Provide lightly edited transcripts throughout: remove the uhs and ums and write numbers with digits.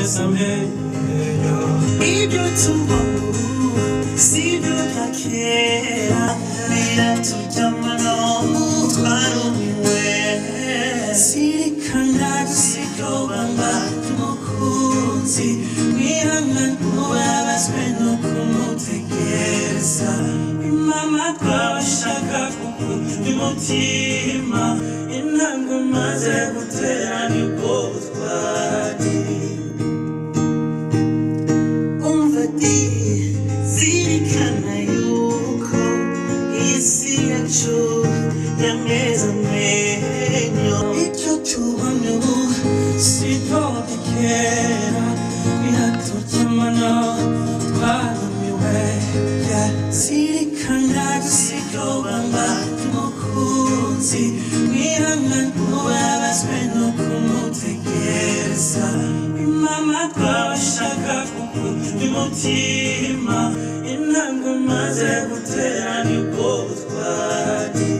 bésame. Y yo tu si yo te quiera, mira tu llamano, claro mi way. Si canal, si yo bamba, no kunzi, mira na nuevas, pero como te quieres. Mi mamá kwa shaka kuku, mi motima, inango maze kutea ni bozwadi. Si no te quiera, mira tu llamano, cuando mi huella. Si canal, si yo bamba, no kunzi, mira na nuevas, pero como te quieres. Mi mamá kwa shaka kuku, mi motima, inango maze kutea ni bozwadi.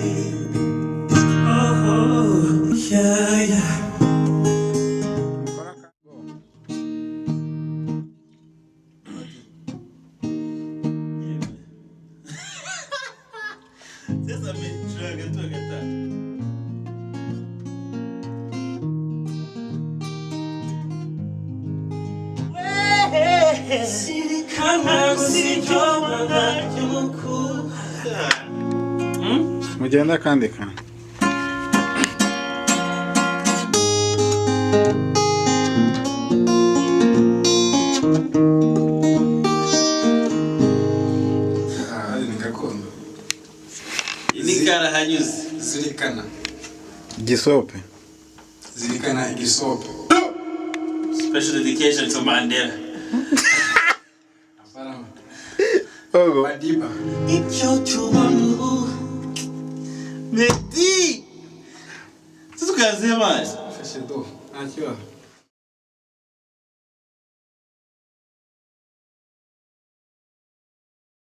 Oh, yeah, yeah. Sasa mimi tunaga wewe siri kama usijoma jumuku mugenda kandi kandi Zirikana hanyuze. Zirikana. Gisope. Zirikana igisope. Special dedication to Mandela. Apana. Ogo. Madiba. Icho chubanu. Medi. Tutu kaze mais. Fechador. Aqui ó.